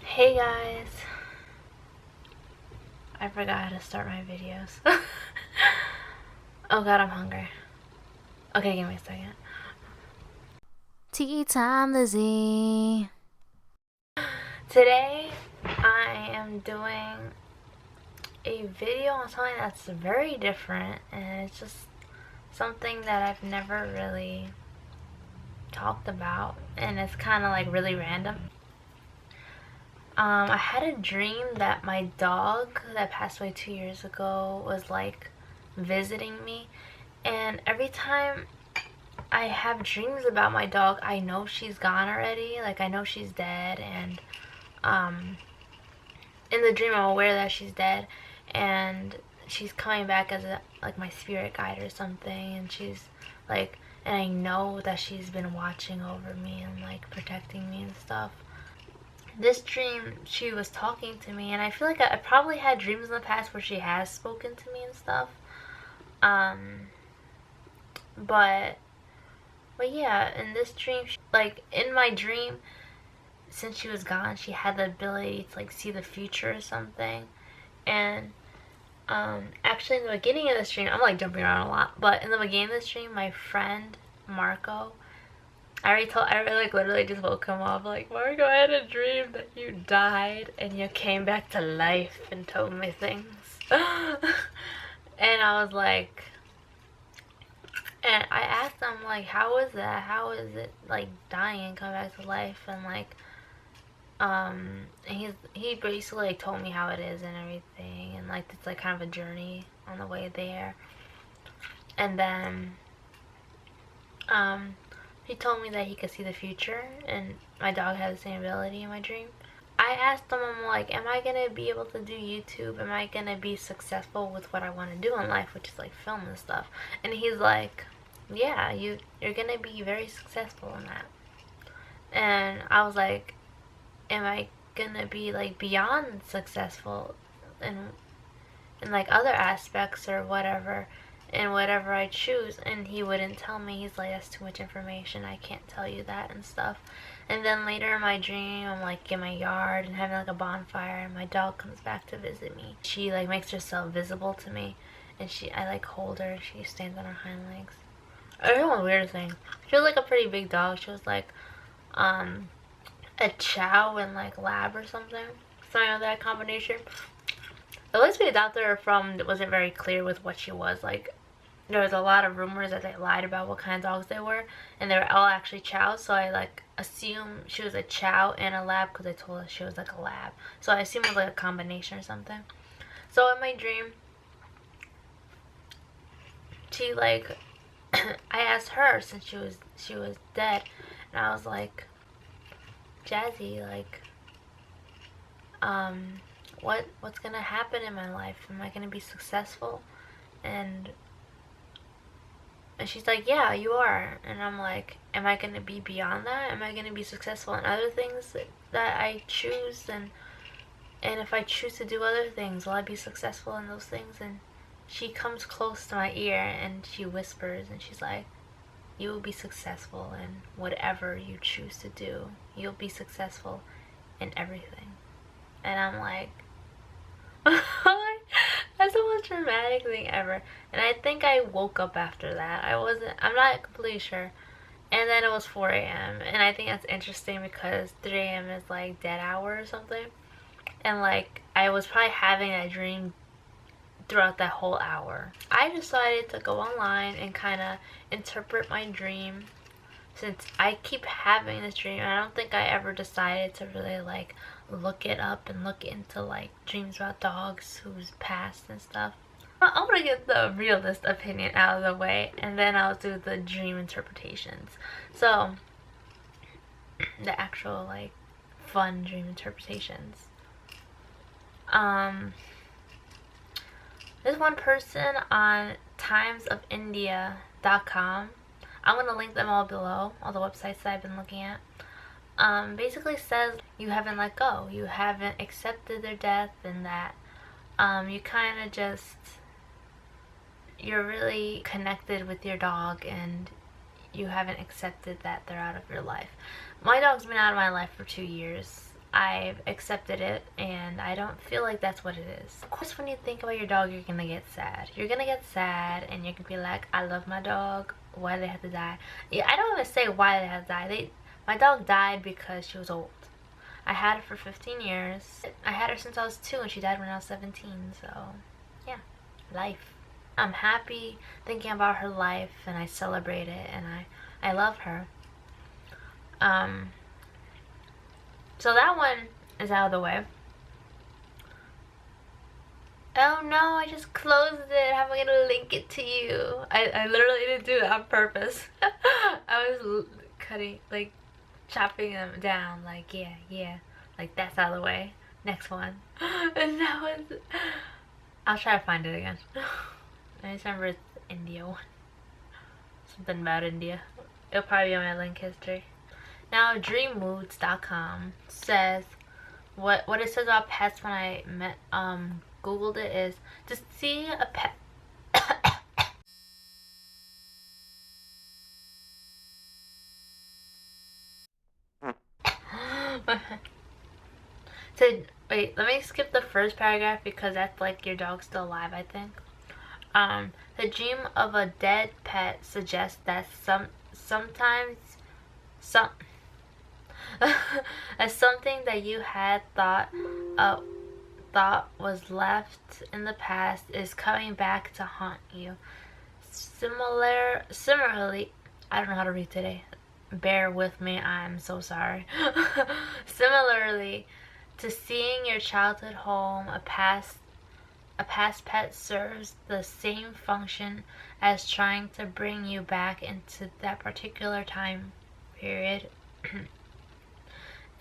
Hey guys, I forgot how to start my videos. Oh god, I'm hungry. Okay, give me a second. Tea time, Lizzie. Today, I am doing a video on something that's very different, and it's just something that I've never really talked about, and it's kind of like really random. I had a dream that my dog that passed away 2 years ago was like visiting me, and every time I have dreams about my dog, I know she's gone already. Like, I know she's dead, and um, in the dream, I'm aware that she's dead, and she's coming back as like my spirit guide or something, and she's like, and I know that she's been watching over me and like protecting me and stuff. This dream, she was talking to me, and I feel like I probably had dreams in the past where she has spoken to me and stuff. Um, but yeah, in this dream, like in my dream, since she was gone, she had the ability to like see the future or something. And actually, in the beginning of the stream, I'm like jumping around a lot, but in the beginning of the stream, my friend Marco, I like literally just woke him up like, Marco, I had a dream that you died and you came back to life and told me things. And I was like, and I asked him like, how is that? How is it like dying and come back to life? And like, he basically like told me how it is and everything, and like it's like kind of a journey on the way there. And then he told me that he could see the future, and my dog had the same ability in my dream. I asked him, I'm like, am I gonna be able to do YouTube? Am I gonna be successful with what I want to do in life, which is like film and stuff? And he's like, yeah, you're gonna be very successful in that. And I was like, am I gonna be like beyond successful in like other aspects or whatever, in whatever I choose? And he wouldn't tell me. He's like, that's too much information, I can't tell you that and stuff. And then later in my dream, I'm like in my yard and having like a bonfire, and my dog comes back to visit me. She like makes herself visible to me, and I like hold her, and she stands on her hind legs. I don't know, the weirdest thing, she was like a pretty big dog. She was like um a chow and like lab or something of that combination. The lesbian doctor from wasn't very clear with what she was. Like, there was a lot of rumors that they lied about what kind of dogs they were, and they were all actually chows. So I like assume she was a chow and a lab because they told us she was like a lab. So I assume it was like a combination or something. So in my dream, she like I asked her, since she was dead, and I was like, Jazzy, like, what's gonna happen in my life? Am I gonna be successful? And she's like, yeah, you are. And I'm like, am I gonna be beyond that? Am I gonna be successful in other things that I choose? And if I choose to do other things, will I be successful in those things? And she comes close to my ear and she whispers, and she's like, you will be successful in whatever you choose to do. You'll be successful in everything. And I'm like, that's the most dramatic thing ever. And I think I woke up after that. I'm not completely sure. And then it was 4 a.m. And I think that's interesting because 3 a.m. is like dead hour or something. And like, I was probably having that dream throughout that whole hour. I decided to go online and kind of interpret my dream, since I keep having this dream. I don't think I ever decided to really like look it up and look into like dreams about dogs who's passed and stuff. I'm gonna get the realist opinion out of the way, and then I'll do the dream interpretations. So the actual like fun dream interpretations. There's one person on timesofindia.com. I'm going to link them all below, all the websites that I've been looking at. Basically says you haven't let go. You haven't accepted their death, and that you kind of just, you're really connected with your dog, and you haven't accepted that they're out of your life. My dog's been out of my life for 2 years. I've accepted it, and I don't feel like that's what it is. Of course, when you think about your dog, you're gonna get sad. You're gonna get sad, and you're gonna be like, I love my dog. Why did they have to die? Yeah, I don't even say why they had to die. My dog died because she was old. I had her for 15 years. I had her since I was 2, and she died when I was 17, so yeah, life. I'm happy thinking about her life, and I celebrate it, and I love her. So that one is out of the way. Oh no, I just closed it. How am I gonna link it to you? I literally didn't do it on purpose. I was cutting, like, chopping them down, like, yeah. Like, that's out of the way. Next one. And that was... I'll try to find it again. I just remember it's the India one. Something about India. It'll probably be on my link history. Now, dreammoods.com says what it says about pets when I googled it is to see a pet to wait, let me skip the first paragraph because that's like your dog's still alive, I think. The dream of a dead pet suggests that sometimes some as something that you had thought was left in the past is coming back to haunt you. Similarly, I don't know how to read today. Bear with me, I'm so sorry. Similarly to seeing your childhood home, a past pet serves the same function as trying to bring you back into that particular time period.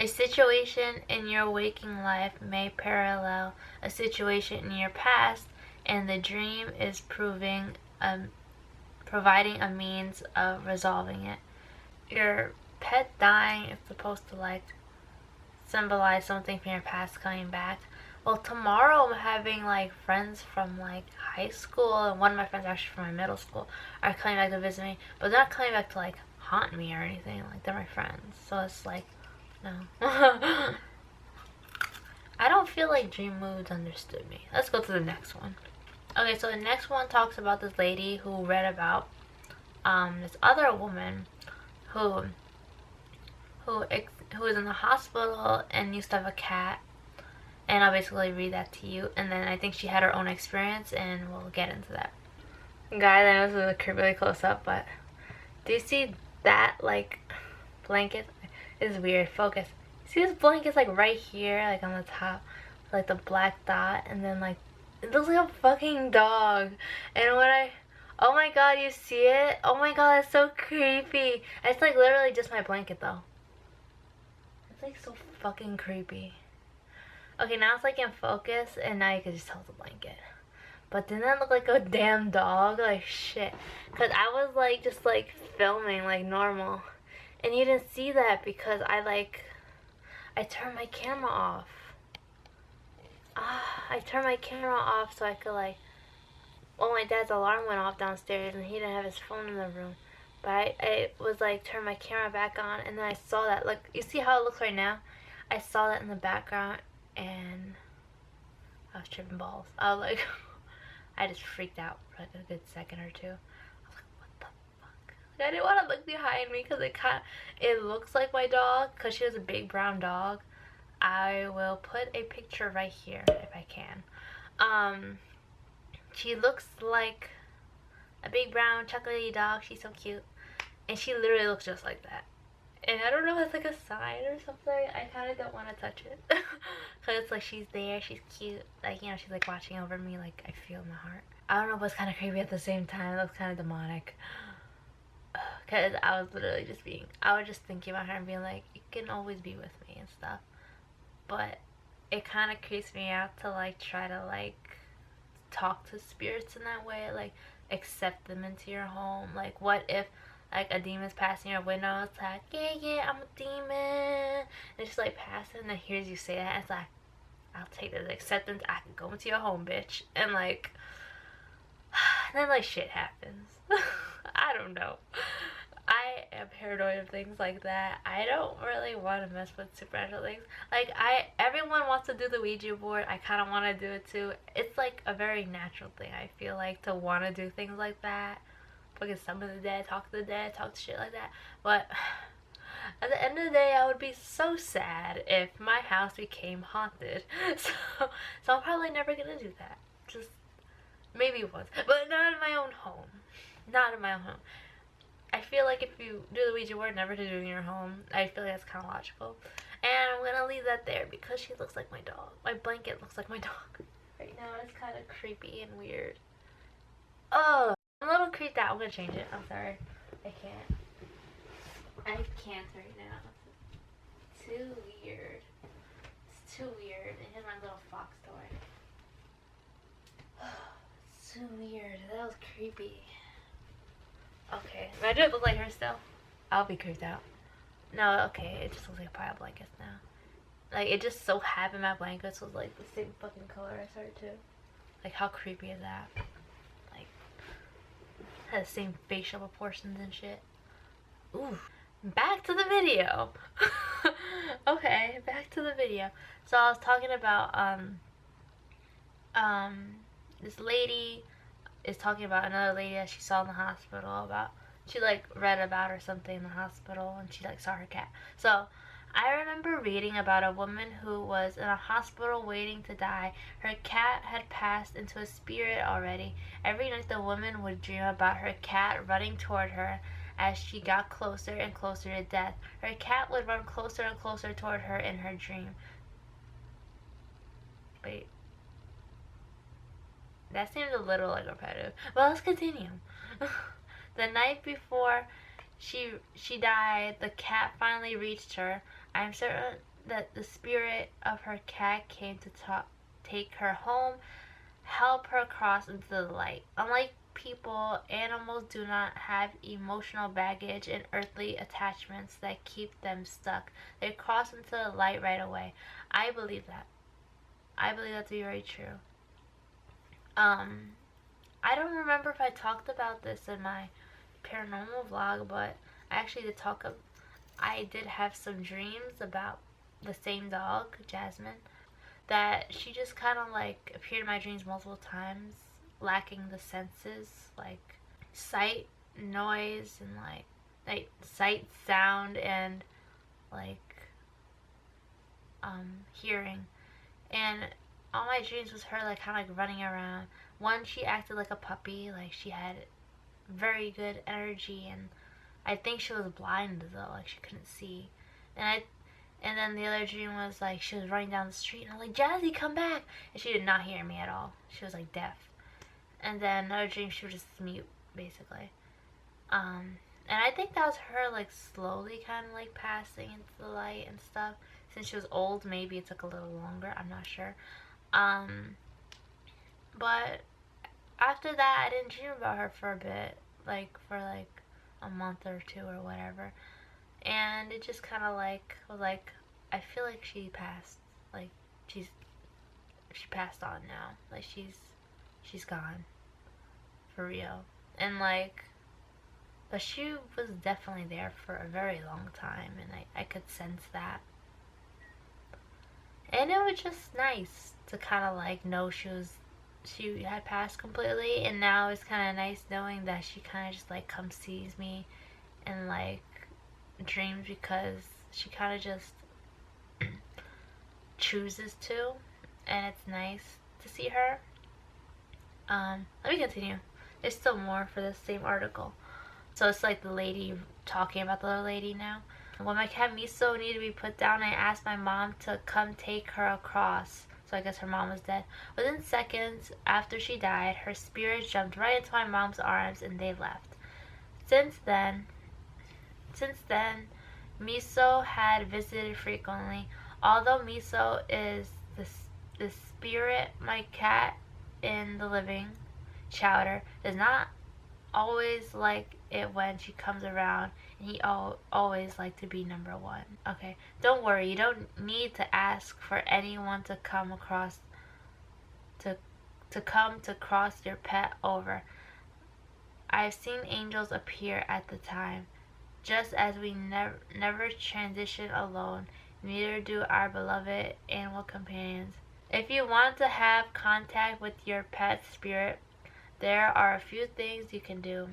A situation in your waking life may parallel a situation in your past, and the dream is providing a means of resolving it. Your pet dying is supposed to like symbolize something from your past coming back. Well, tomorrow I'm having like friends from like high school, and one of my friends actually from my middle school are coming back to visit me, but they're not coming back to like haunt me or anything. Like, they're my friends, so it's like, no. I don't feel like Dream Moods understood me. Let's go to the next one. Okay, so the next one talks about this lady who read about this other woman who is in the hospital and used to have a cat. And I'll basically read that to you, and then I think she had her own experience, and we'll get into that. Guys, I know this is really close up, but do you see that like blanket? It's weird. Focus. See, this blanket's like right here, like on the top, like the black dot, and then like it looks like a fucking dog. And oh my god, you see it? Oh my god, that's so creepy. It's like literally just my blanket though. It's like so fucking creepy. Okay, now it's like in focus, and now you can just tell it's a blanket. But didn't that look like a damn dog? Like, shit. Because I was like just like filming like normal, and you didn't see that because I turned my camera off. I turned my camera off so I could like, well, my dad's alarm went off downstairs and he didn't have his phone in the room. But I was like, turn my camera back on, and then I saw that, like, you see how it looks right now? I saw that in the background, and I was tripping balls. I was like, I just freaked out for like a good second or two. I was like, what the fuck? Like, I didn't want to look behind me because it looks like my dog because she was a big brown dog. I will put a picture right here if I can. She looks like a big brown chocolatey dog. She's so cute, and she literally looks just like that. And I don't know if it's like a sign or something. I kind of don't want to touch it because it's like she's there, she's cute, like, you know, she's like watching over me, like I feel my heart. I don't know, but it's kind of creepy at the same time. It looks kind of demonic because I was literally I was just thinking about her and being like, you can always be with me and stuff. But it kind of creeps me out to like try to like talk to spirits in that way, like accept them into your home. Like, what if like a demon's passing your window? It's like, yeah, I'm a demon, and it's just like passing, and then hears you say that, and it's like, I'll take this acceptance. I can go into your home, bitch. And like, then like shit happens. I don't know. I am paranoid of things like that. I don't really want to mess with supernatural things. Like everyone wants to do the Ouija board. I kind of want to do it too. It's like a very natural thing. I feel like to want to do things like that. Fucking summon the dead, talk to the dead, talk to shit like that. But at the end of the day, I would be so sad if my house became haunted. So I'm probably never gonna do that. Just maybe once, but not in my own home. Not in my own home. I feel like if you do the Ouija board, never to do in your home. I feel like that's kind of logical. And I'm gonna leave that there because she looks like my dog. My blanket looks like my dog. Right now, it's kind of creepy and weird. Oh, I'm a little creeped out. I'm gonna change it. I'm sorry. I can't. I can't right now. It's too weird. It's too weird. And here's my little fox toy. It's too weird. That was creepy. Okay, imagine it look like her still. I'll be creeped out. No, okay, it just looks like a pile of blankets now. Like, it just so happened my blankets was like the same fucking color I started to. Like, how creepy is that? Like, had the same facial proportions and shit. Ooh. Back to the video. Okay, back to the video. So I was talking about, this lady is talking about another lady that she saw in the hospital. About she like read about or something in the hospital, and she like saw her cat. So I remember reading about a woman who was in a hospital waiting to die. Her cat had passed into a spirit already. Every night the woman would dream about her cat running toward her as she got closer and closer to death. Her cat would run closer and closer toward her in her dream. Wait. That seems a little like repetitive. Well, let's continue. The night before she died, the cat finally reached her. I am certain that the spirit of her cat came to take her home, help her cross into the light. Unlike people, animals do not have emotional baggage and earthly attachments that keep them stuck. They cross into the light right away. I believe that. I believe that to be very true. I don't remember if I talked about this in my paranormal vlog, but I actually did I did have some dreams about the same dog, Jasmine, that she just kind of like appeared in my dreams multiple times, lacking the senses, like sight, noise, and like sight, sound, and like hearing. And all my dreams was her like kind of like running around. One, she acted like a puppy, like she had very good energy, and I think she was blind though, like she couldn't see. And then the other dream was like she was running down the street, and I was like, Jazzy, come back! And she did not hear me at all. She was like deaf. And then another dream, she was just mute, basically. And I think that was her like slowly kind of like passing into the light and stuff. Since she was old, maybe it took a little longer. I'm not sure. But after that, I didn't dream about her for a bit, like for like a month or two or whatever. And it just kind of like was like, I feel like she passed. Like she passed on now. Like she's gone for real. And like, but she was definitely there for a very long time, and I could sense that. And it was just nice to kind of like know she had passed completely, and now it's kind of nice knowing that she kind of just like comes sees me and like dreams, because she kind of just chooses to, and it's nice to see her. Let me continue. There's still more for this same article. So it's like the lady talking about the other lady now. When my cat Miso needed to be put down, I asked my mom to come take her across. So I guess her mom was dead. Within seconds after she died, her spirit jumped right into my mom's arms and they left. Since then, Miso had visited frequently. Although Miso is the spirit, my cat in the living chowder does not always like it when she comes around, and he always like to be number one. Okay, don't worry, you don't need to ask for anyone to come across to come to cross your pet over. I've seen angels appear at the time. Just as we never transition alone, neither do our beloved animal companions. If you want to have contact with your pet's spirit, there are a few things you can do.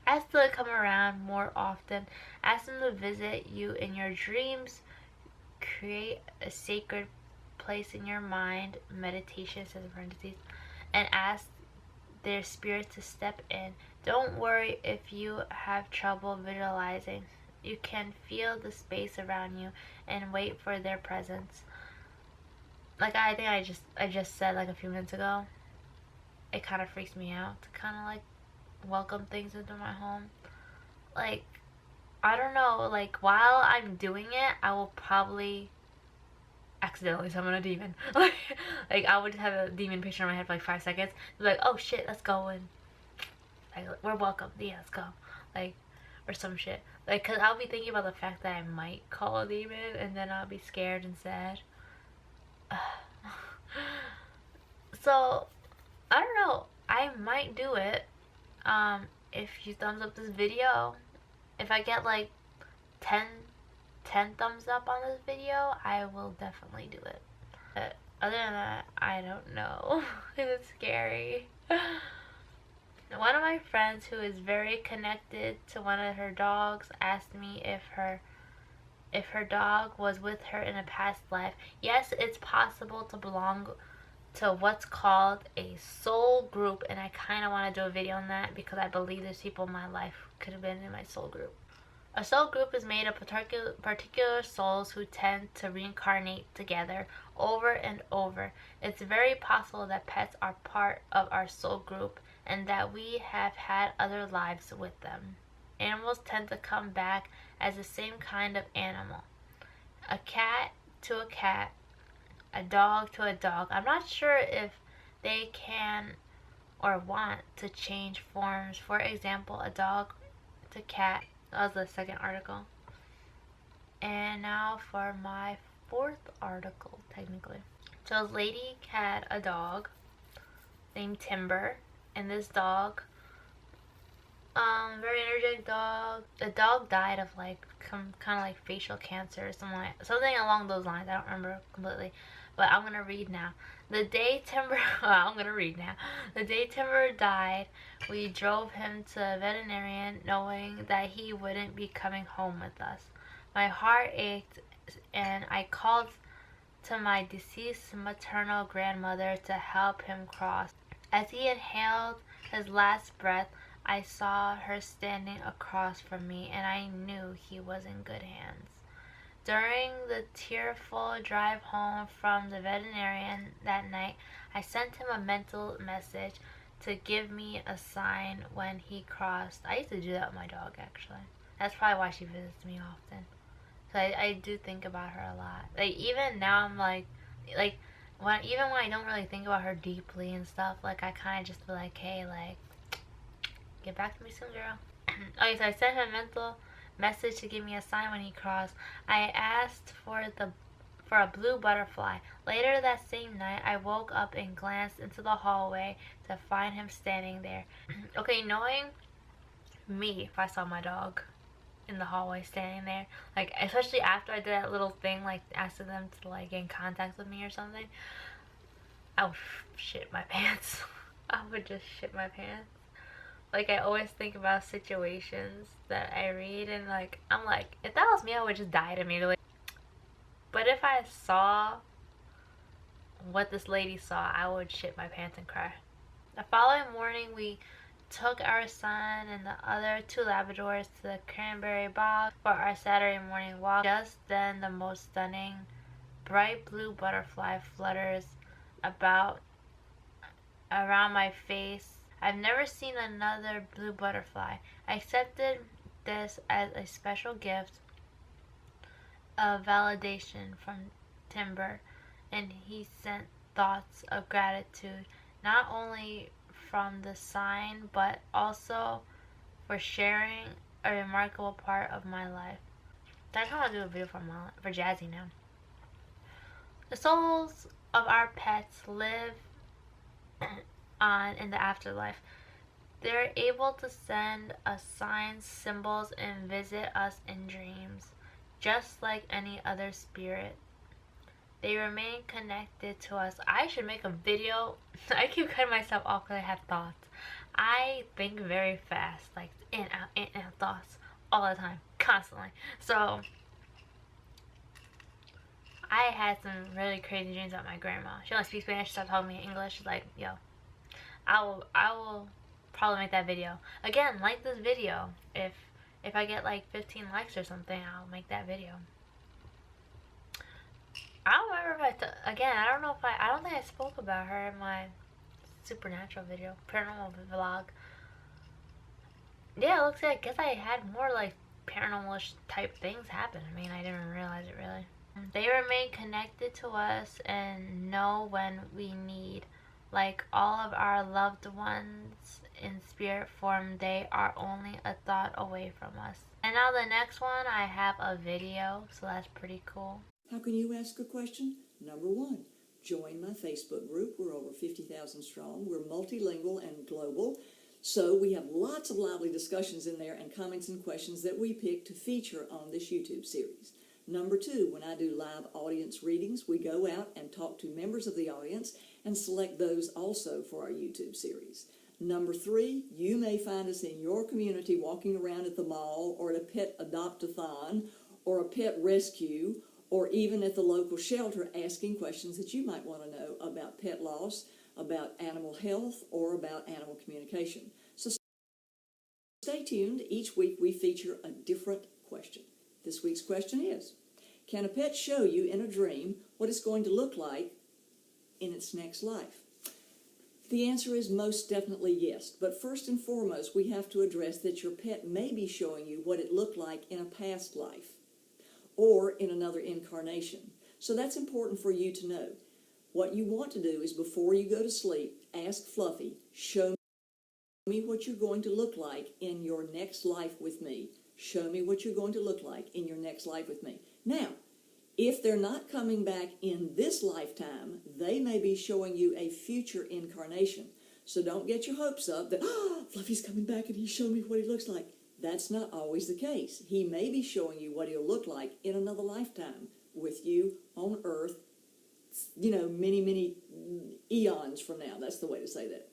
Ask them to come around more often. Ask them to visit you in your dreams. Create a sacred place in your mind, meditation says in parentheses, and ask their spirit to step in. Don't worry if you have trouble visualizing. You can feel the space around you and wait for their presence. Like I think I just said like a few minutes ago, it kind of freaks me out to kind of like welcome things into my home. Like I don't know, like while I'm doing it, I will probably accidentally summon a demon. Like I would just have a demon picture in my head for like 5 seconds. Be like, oh shit, let's go and like we're welcome. Yeah, let's go. Like or some shit. Like, cause I'll be thinking about the fact that I might call a demon, and then I'll be scared and sad. So I don't know. I might do it. If you thumbs up this video, if I get like 10 thumbs up on this video, I will definitely do it. But other than that, I don't know. It's scary. One of my friends who is very connected to one of her dogs asked me if her dog was with her in a past life. Yes, it's possible to belong to what's called a soul group, and I kind of want to do a video on that because I believe there's people in my life who could have been in my soul group. A soul group is made of particular souls who tend to reincarnate together over and over. It's very possible that pets are part of our soul group and that we have had other lives with them. Animals tend to come back as the same kind of animal. A cat to a cat, a dog to a dog. I'm not sure if they can or want to change forms. For example, a dog to cat. That was the second article. And now for my fourth article, technically. So this lady had a dog named Timber, and this dog, very energetic dog. The dog died of like kind of like facial cancer or something along those lines. I don't remember completely, but I'm gonna read now. The day Timber, I'm gonna read now. The day Timber died, we drove him to a veterinarian, knowing that he wouldn't be coming home with us. My heart ached, and I called to my deceased maternal grandmother to help him cross. As he inhaled his last breath, I saw her standing across from me, and I knew he was in good hands. During the tearful drive home from the veterinarian that night, I sent him a mental message to give me a sign when he crossed. I used to do that with my dog, actually. That's probably why she visits me often. So I do think about her a lot. Like, even now I'm like when I don't really think about her deeply and stuff, like I kind of just be like, hey, like, get back to me soon, girl. Okay, so I sent him a mental message to give me a sign when he crossed. I asked for a blue butterfly. Later that same night, I woke up and glanced into the hallway to find him standing there. Okay, knowing me, if I saw my dog in the hallway standing there, like especially after I did that little thing, like asking them to like get in contact with me or something, I would shit my pants. I would just shit my pants. Like I always think about situations that I read, and like I'm like, if that was me, I would just die immediately. But if I saw what this lady saw, I would shit my pants and cry. The following morning, we took our son and the other two Labradors to the cranberry bog for our Saturday morning walk. Just then, the most stunning bright blue butterfly flutters about around my face. I've never seen another blue butterfly. I accepted this as a special gift of validation from Timber, and he sent thoughts of gratitude not only from the sign but also for sharing a remarkable part of my life. So I kind of do a video for Jazzy now. The souls of our pets live on in the afterlife. They're able to send us signs, symbols, and visit us in dreams, just like any other spirit. They remain connected to us. I should make a video. I keep cutting myself off because I have thoughts. I think very fast, like in and out thoughts all the time, constantly. So I had some really crazy dreams about my grandma. She only speaks Spanish. She started talking to me in English. She's like, yo, I will probably make that video. Again, like this video. If I get like 15 likes or something, I'll make that video. I don't remember if again, I don't know if I don't think I spoke about her in my supernatural video, paranormal vlog. Yeah, it looks like, I guess I had more like paranormal type things happen. I mean, I didn't realize it really. They remain connected to us and know when we need. Like all of our loved ones in spirit form, they are only a thought away from us. And now the next one, I have a video, so that's pretty cool. How can you ask a question? Number one, join my Facebook group. We're over 50,000 strong. We're multilingual and global. So we have lots of lively discussions in there and comments and questions that we pick to feature on this YouTube series. Number two, when I do live audience readings, we go out and talk to members of the audience and select those also for our YouTube series. Number three, you may find us in your community walking around at the mall or at a pet adopt-a-thon or a pet rescue or even at the local shelter asking questions that you might want to know about pet loss, about animal health, or about animal communication. So stay tuned. Each week we feature a different question. This week's question is, can a pet show you in a dream what it's going to look like in its next life? The answer is most definitely yes, but first and foremost we have to address that your pet may be showing you what it looked like in a past life or in another incarnation. So that's important for you to know. What you want to do is before you go to sleep, ask Fluffy, show me what you're going to look like in your next life with me. Show me what you're going to look like in your next life with me. Now, if they're not coming back in this lifetime, they may be showing you a future incarnation. So don't get your hopes up that, Fluffy's coming back and he's showing me what he looks like. That's not always the case. He may be showing you what he'll look like in another lifetime with you on Earth, many, many eons from now. That's the way to say that.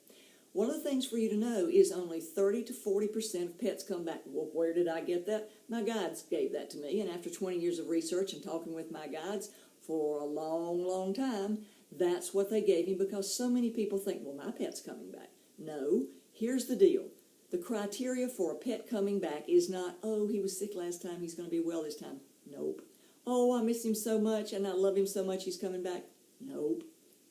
One of the things for you to know is only 30 to 40% of pets come back. Well, where did I get that? My guides gave that to me, and after 20 years of research and talking with my guides for a long, long time, that's what they gave me because so many people think, well, my pet's coming back. No, here's the deal. The criteria for a pet coming back is not, oh, he was sick last time, he's going to be well this time. Nope. Oh, I miss him so much and I love him so much he's coming back. Nope.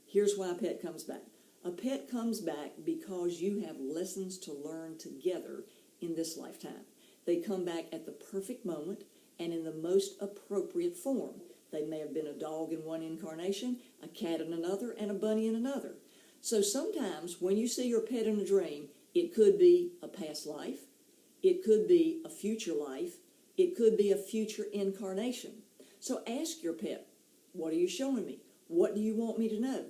Here's why a pet comes back. A pet comes back because you have lessons to learn together in this lifetime. They come back at the perfect moment and in the most appropriate form. They may have been a dog in one incarnation, a cat in another, and a bunny in another. So sometimes when you see your pet in a dream, it could be a past life, it could be a future life, it could be a future incarnation. So ask your pet, what are you showing me? What do you want me to know?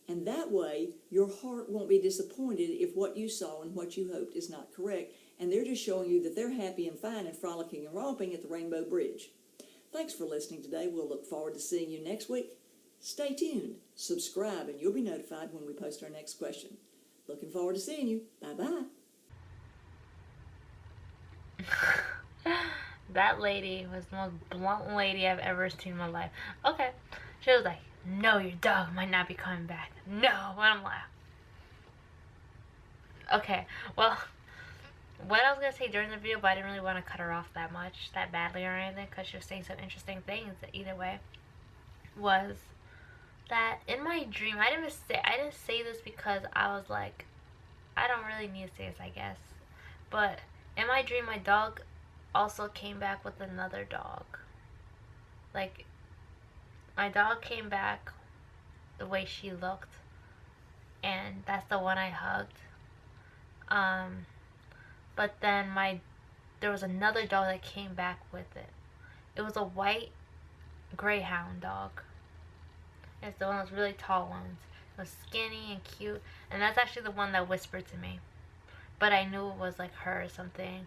And that way, your heart won't be disappointed if what you saw and what you hoped is not correct, and they're just showing you that they're happy and fine and frolicking and romping at the Rainbow Bridge. Thanks for listening today. We'll look forward to seeing you next week. Stay tuned, subscribe, and you'll be notified when we post our next question. Looking forward to seeing you. Bye-bye. That lady was the most blunt lady I've ever seen in my life. Okay. She was like, no, your dog might not be coming back. No. And I'm like, okay. Well, what I was going to say during the video, but I didn't really want to cut her off that badly or anything, because she was saying some interesting things either way, was that in my dream, I didn't say this because I was like, I don't really need to say this, I guess. But in my dream, my dog also came back with another dog. Like, my dog came back the way she looked, and that's the one I hugged. But then there was another dog that came back with it. It was a white greyhound dog. It's the one of those really tall ones. It was skinny and cute, and that's actually the one that whispered to me. but I knew it was like her or something.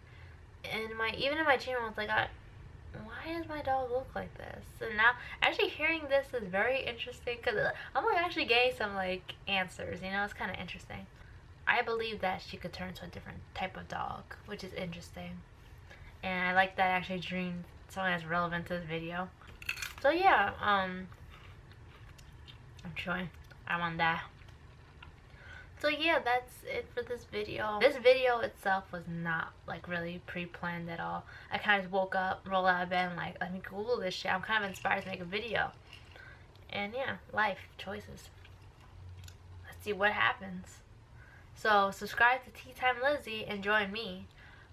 And even in my dream, I was like, why does my dog look like this? And now, actually hearing this is very interesting because I'm like actually getting some like answers. You know, it's kind of interesting. I believe that she could turn into a different type of dog, which is interesting. And I like that I actually dreamed something that's relevant to this video. So yeah, I'm chewing. I want that. So yeah, that's it for this video. This video itself was not like really pre-planned at all. I kind of woke up, rolled out of bed, and like, let me Google this shit. I'm kind of inspired to make a video. And yeah, life choices. Let's see what happens. So subscribe to Tea Time Lizzie and join me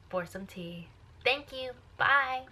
for some tea. Thank you. Bye.